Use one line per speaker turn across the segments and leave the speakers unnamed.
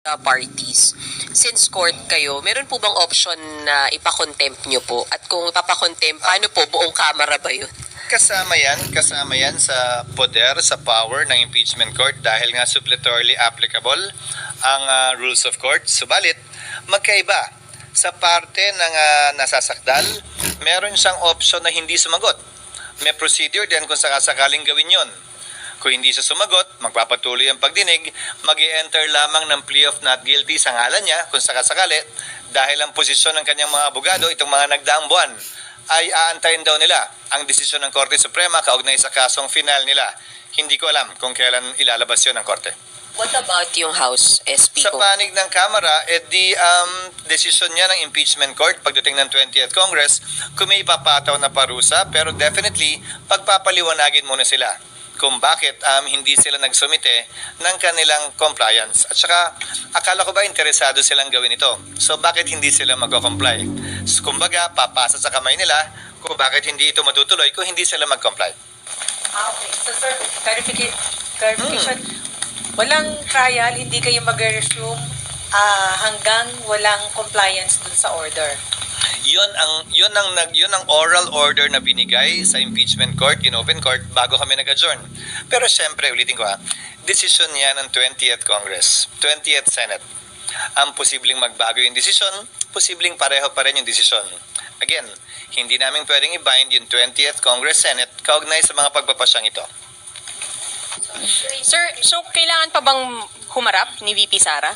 Parties. Since court kayo, meron po bang option na ipakontempt nyo po? At kung ipapakontempt, paano po? Buong kamara ba yun?
Kasama yan sa poder, sa power ng impeachment court dahil nga suppletorily applicable ang rules of court. Subalit, magkaiba. Sa parte ng nasasakdal, meron siyang option na hindi sumagot. May procedure din kung sakasakaling gawin yon. Kung hindi siya sumagot, magpapatuloy ang pagdinig, mag-i-enter lamang ng plea of not guilty sa ngalan niya kung sakasakali dahil ang posisyon ng kanyang mga abogado itong mga nagdaang buwan ay aantayin daw nila ang desisyon ng Korte Suprema kaugnay sa kasong final nila. Hindi ko alam kung kailan ilalabas yun ng Korte.
What about yung House SP
Sa
ko?
panig ng Kamara, desisyon niya ng impeachment court pagdating ng 20th Congress kung may ipapataw na parusa, pero definitely pagpapaliwanagin muna sila kung bakit hindi sila nagsumite ng kanilang compliance. At saka, akala ko ba interesado silang gawin ito? So, bakit hindi sila mag-comply? So, kumbaga, papasa sa kamay nila kung bakit hindi ito matutuloy kung hindi sila mag-comply.
Okay. So, sir, clarification. Walang trial, hindi kayo mag-resume hanggang walang compliance dun sa order.
Yun ang oral order na binigay sa impeachment court, in open court, bago kami nag-adjourn. Pero syempre, ulitin ko desisyon yan ng 20th Congress, 20th Senate. Ang posibleng magbago yung desisyon, posibleng pareho pa rin yung desisyon. Again, hindi namin pwedeng i-bind yung 20th Congress Senate kaugnay sa mga pagpapasyang ito.
Sir, so kailangan pa bang humarap ni VP Sara?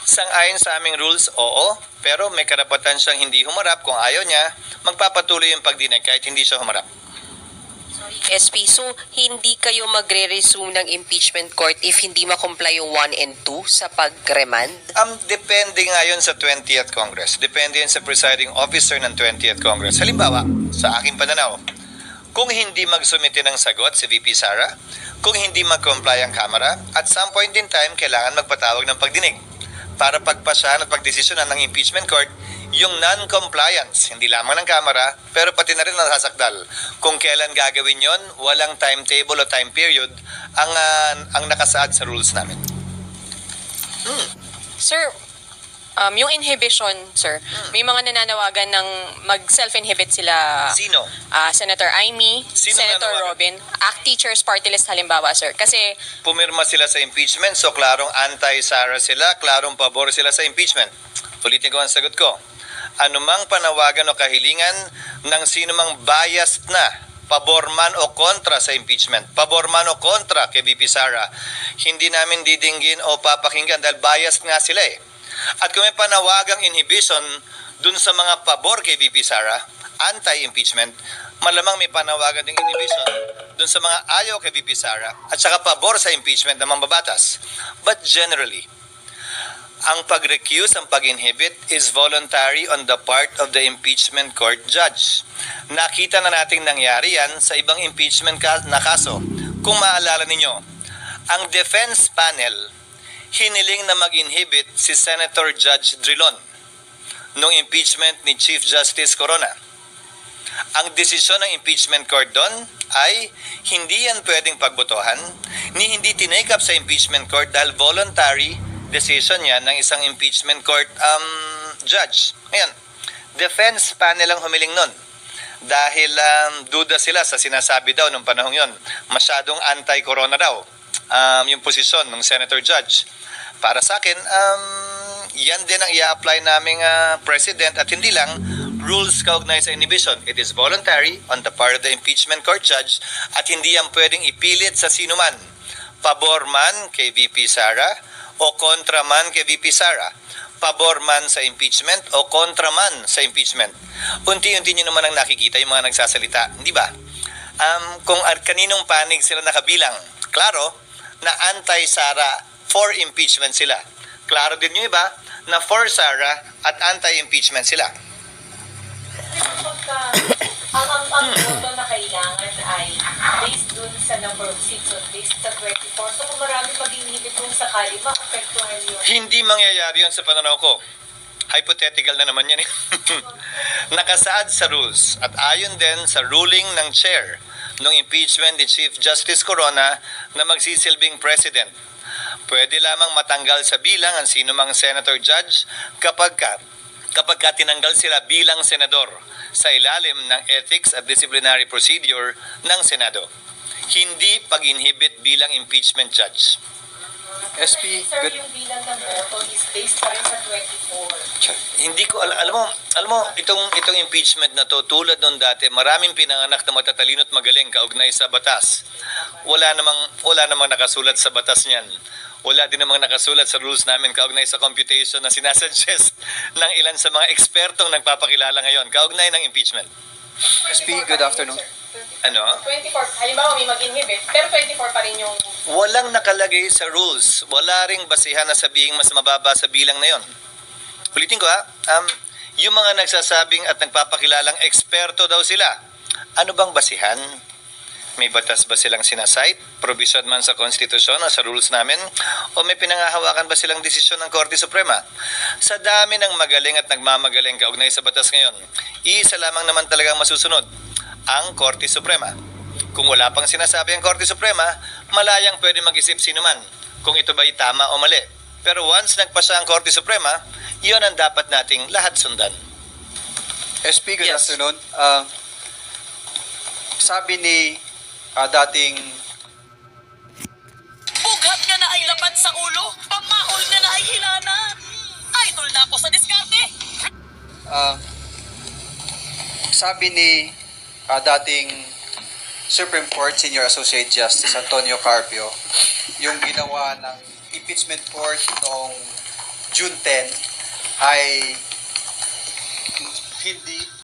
Sang-ayon sa aming rules, oo. Pero may karapatan siyang hindi humarap. Kung ayaw niya, magpapatuloy yung pagdinig kahit hindi siya humarap.
SP, so hindi kayo magre-resume ng impeachment court if hindi makomply yung 1 and 2 sa pag-remand?
Depende nga yun sa 20th Congress. Depende yun sa presiding officer ng 20th Congress. Halimbawa, sa aking pananaw, kung hindi magsumite ng sagot si VP Sara, kung hindi mag-comply ang Kamara, at some point in time, kailangan magpatawag ng pagdinig para pagpasyahan at pagdesisyonan ng impeachment court yung non-compliance, hindi lamang ng Kamara, pero pati na rin nasasakdal. Kung kailan gagawin yon, walang timetable o time period ang nakasaad sa rules namin.
Sir, yung inhibition, sir, may mga nananawagan ng mag-self-inhibit sila.
Sino?
Senator Amy,
Sino
Senator
nananawagan?
Robin, ACT Teachers Party List halimbawa, sir. Kasi
Pumirma sila sa impeachment, so klarong anti-Sara sila, klarong pabor sila sa impeachment. Ulitin ko ang sagot ko. Anumang panawagan o kahilingan ng sinumang biased na pabor man o kontra sa impeachment, pabor man o kontra kay VP Sara, hindi namin didinggin o papakinggan dahil biased nga sila eh. At kung may panawagang inhibition dun sa mga pabor kay VP Sara, anti-impeachment, malamang may panawagan ding inhibition dun sa mga ayaw kay VP Sara at saka pabor sa impeachment ng mambabatas. But generally, ang pag-recuse, ang pag-inhibit is voluntary on the part of the impeachment court judge. Nakita na nating nangyari yan sa ibang impeachment na kaso. Kung maalala ninyo, ang defense panel hiniling na mag-inhibit si Senator Judge Drilon nung impeachment ni Chief Justice Corona. Ang desisyon ng impeachment court doon ay hindi yan pwedeng pagbotohan ni hindi tinake up sa impeachment court dahil voluntary decision yan ng isang impeachment court judge. Ngayon, defense panel ang humiling nun dahil duda sila sa sinasabi daw nung panahong yon. Masyadong anti-corona daw yung posisyon ng senator judge. Para sa akin, yan din ang i-apply naming president at hindi lang rules kaugnay sa inhibition. It is voluntary on the part of the impeachment court judge at hindi yan pwedeng ipilit sa sino man. Pabor man kay VP Sara o kontra man kay VP Sara. Pabor man sa impeachment o kontra man sa impeachment. Unti-unti nyo naman ang nakikita yung mga nagsasalita. Hindi ba? Kung kaninong panig sila nakabilang, klaro na anti-Sara, for impeachment sila. Klaro din yung iba na for Sara at anti-impeachment sila.
Ang boto na kailangan ay based dun sa number of seats on list sa 24. So kung marami mag-inhibit kung sakali, maapektuhan yun.
Hindi mangyayari yun sa pananaw ko. Hypothetical na naman yan eh. Nakasaad sa rules at ayon din sa ruling ng chair ng impeachment ni Chief Justice Corona na magsisilbing president. Pwede lamang matanggal sa bilang ang sinumang senator judge kapag tinanggal sila bilang senador sa ilalim ng Ethics at Disciplinary Procedure ng Senado. Hindi pag-inhibit bilang impeachment judge.
SP,
Sir,
good.
yung bilang ng boto is based pa rin sa 24.
Hindi ko alam mo itong impeachment na to, tulad nung dati, maraming pinanganak na matatalino at magaling kaugnay sa batas. Wala namang nakasulat sa batas niyan. Wala din namang nakasulat sa rules namin kaugnay sa computation na sinasuggest ng ilan sa mga ekspertong nagpapakilala ngayon kaugnay ng impeachment.
SP, good afternoon.
Ano?
24, halimbawa may mag-inhibit, pero 24 pa rin yung...
Walang nakalagay sa rules. Wala ring basihan na sabihing mas mababa sa bilang na yon. Ulitin ko yung mga nagsasabing at nagpapakilalang eksperto daw sila, ano bang basihan? May batas ba silang sinasite? Provision man sa konstitusyon o sa rules namin? O may pinangahawakan ba silang desisyon ng Korte Suprema? Sa dami ng magaling at nagmamagaling kaugnay sa batas ngayon, isa lamang naman talagang masusunod, ang Korte Suprema. Kung wala pang sinasabi ang Korte Suprema, malayang pwede mag-isip sino man kung ito ba'y tama o mali. Pero once nagpasa ang Korte Suprema, iyon ang dapat nating lahat sundan.
SP, good
Yes.
afternoon. Sabi ni dating
Bughat nga na ay lapat sa ulo, pamaol nga na ay hilanan. Idol na ako sa diskarte.
sabi ni dating Supreme Court Senior Associate Justice Antonio Carpio, yung ginawa ng impeachment court noong June 10 ay hindi